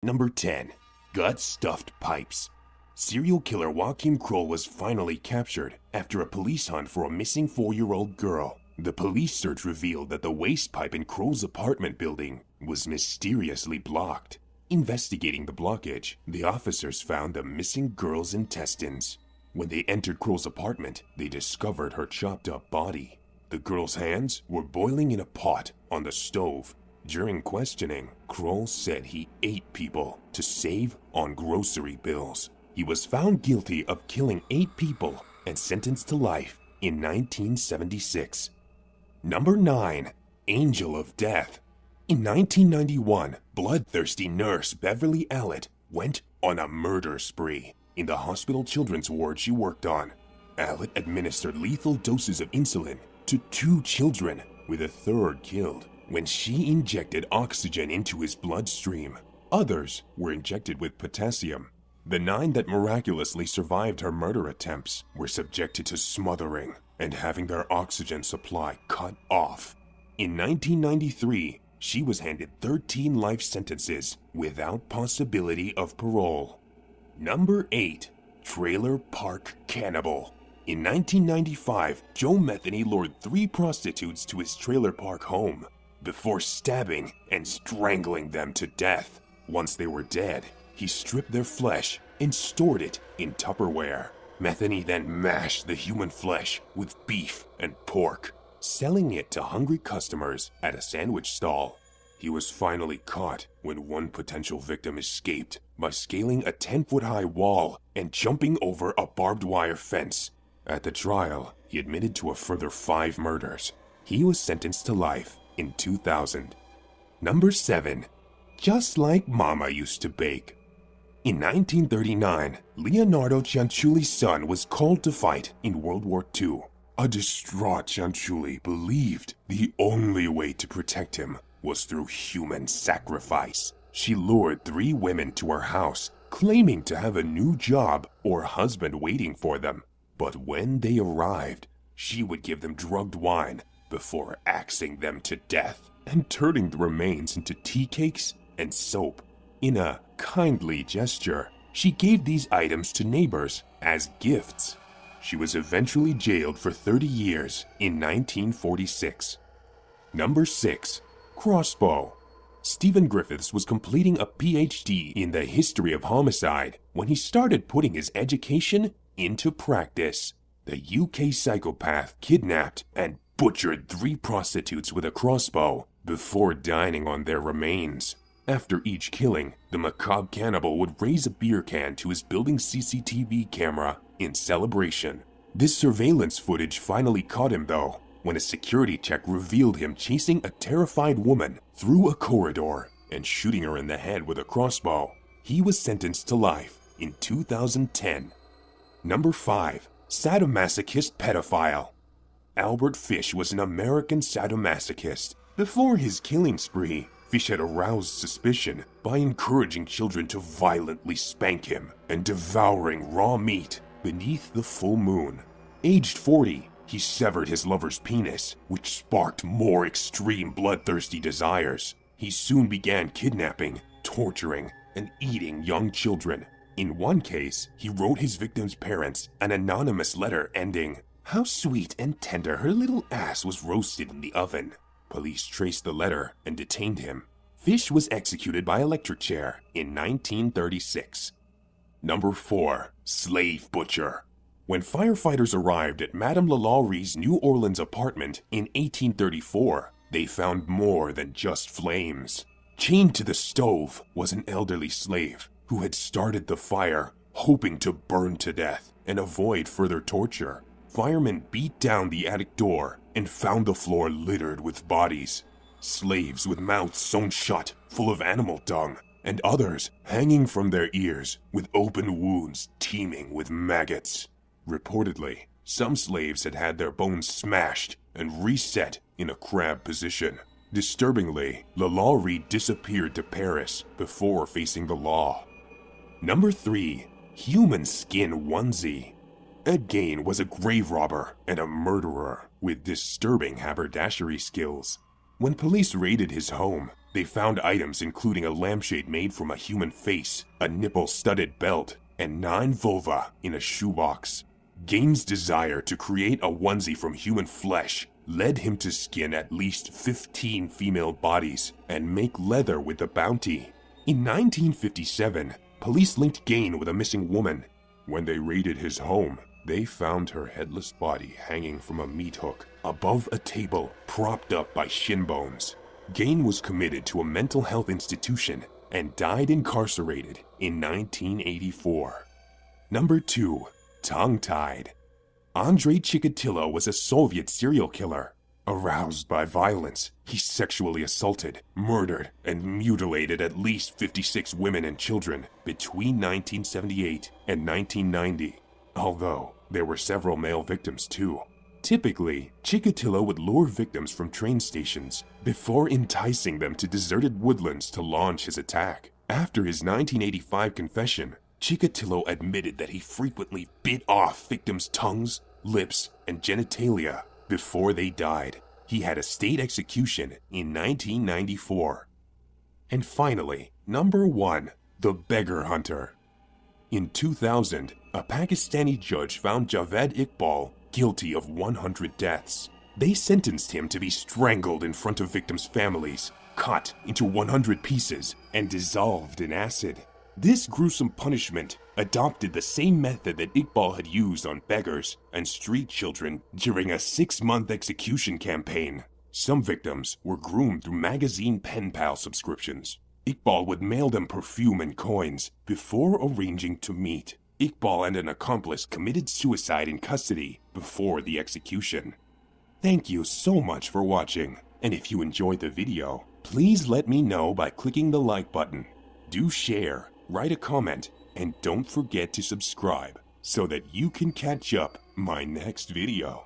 Number 10. Gut-stuffed pipes. Serial killer Joachim Kroll was finally captured after a police hunt for a missing 4-year-old girl. The police search revealed that the waste pipe in Kroll's apartment building was mysteriously blocked. Investigating the blockage, the officers found the missing girl's intestines. When they entered Kroll's apartment, they discovered her chopped-up body. The girl's hands were boiling in a pot on the stove. During questioning, Kroll said he ate people to save on grocery bills. He was found guilty of killing 8 people and sentenced to life in 1976. Number 9. Angel of Death. In 1991, bloodthirsty nurse Beverly Allett went on a murder spree in the hospital children's ward she worked on. Allett administered lethal doses of insulin to 2 children, with a third killed when she injected oxygen into his bloodstream. Others were injected with potassium. The 9 that miraculously survived her murder attempts were subjected to smothering and having their oxygen supply cut off. In 1993, she was handed 13 life sentences without possibility of parole. Number 8. Trailer Park Cannibal. In 1995, Joe Metheny lured 3 prostitutes to his trailer park home before stabbing and strangling them to death. Once they were dead, he stripped their flesh and stored it in Tupperware. Metheny then mashed the human flesh with beef and pork, selling it to hungry customers at a sandwich stall. He was finally caught when one potential victim escaped by scaling a 10-foot-high wall and jumping over a barbed wire fence. At the trial, he admitted to a further 5 murders. He was sentenced to life in 2000. Number 7. Just like Mama used to bake. In 1939, Leonardo Cianciulli's son was called to fight in World War II. A distraught Cianciulli believed the only way to protect him was through human sacrifice. She lured 3 women to her house, claiming to have a new job or husband waiting for them. But when they arrived, she would give them drugged wine before axing them to death and turning the remains into tea cakes and soap. In a kindly gesture, she gave these items to neighbors as gifts. She was eventually jailed for 30 years in 1946. Number 6. Crossbow. Stephen Griffiths was completing a PhD in the history of homicide when he started putting his education into practice. The UK psychopath kidnapped and butchered 3 prostitutes with a crossbow before dining on their remains. After each killing, the macabre cannibal would raise a beer can to his building's CCTV camera in celebration. This surveillance footage finally caught him though, when a security check revealed him chasing a terrified woman through a corridor and shooting her in the head with a crossbow. He was sentenced to life in 2010. Number 5. Sadomasochist pedophile. Albert Fish was an American sadomasochist. Before his killing spree, Fish had aroused suspicion by encouraging children to violently spank him and devouring raw meat beneath the full moon. Aged 40, he severed his lover's penis, which sparked more extreme bloodthirsty desires. He soon began kidnapping, torturing, and eating young children. In one case, he wrote his victim's parents an anonymous letter ending, "How sweet and tender her little ass was roasted in the oven." Police traced the letter and detained him. Fish was executed by electric chair in 1936. Number 4. Slave butcher. When firefighters arrived at Madame Lalaury's New Orleans apartment in 1834, they found more than just flames. Chained to the stove was an elderly slave who had started the fire, hoping to burn to death and avoid further torture. Firemen beat down the attic door and found the floor littered with bodies. Slaves with mouths sewn shut, full of animal dung, and others hanging from their ears with open wounds teeming with maggots. Reportedly, some slaves had had their bones smashed and reset in a crab position. Disturbingly, Lalaurie disappeared to Paris before facing the law. Number 3. Human skin onesie. Ed Gain was a grave robber and a murderer with disturbing haberdashery skills. When police raided his home, They found items including a lampshade made from a human face, a nipple-studded belt, and 9 vulva in a shoebox. Gain's desire to create a onesie from human flesh led him to skin at least 15 female bodies and make leather with the bounty. In 1957, police linked Gain with a missing woman. When they raided his home, they found her headless body hanging from a meat hook above a table propped up by shin bones. Gain was committed to a mental health institution and died incarcerated in 1984. Number 2. Tongue-tied. Andrei Chikatilo was a Soviet serial killer. Aroused by violence, he sexually assaulted, murdered, and mutilated at least 56 women and children between 1978 and 1990, although there were several male victims too. Typically, Chikatilo would lure victims from train stations before enticing them to deserted woodlands to launch his attack. After his 1985 confession, Chikatilo admitted that he frequently bit off victims' tongues, lips, and genitalia before they died. He had a state execution in 1994. And finally, number 1, the beggar hunter. In 2000, a Pakistani judge found Javed Iqbal guilty of 100 deaths. They sentenced him to be strangled in front of victims' families, cut into 100 pieces, and dissolved in acid. This gruesome punishment adopted the same method that Iqbal had used on beggars and street children during a 6-month execution campaign. Some victims were groomed through magazine pen pal subscriptions. Iqbal would mail them perfume and coins before arranging to meet. Iqbal and an accomplice committed suicide in custody before the execution. Thank you so much for watching, and if you enjoyed the video, please let me know by clicking the like button. Do share, write a comment, and don't forget to subscribe so that you can catch up my next video.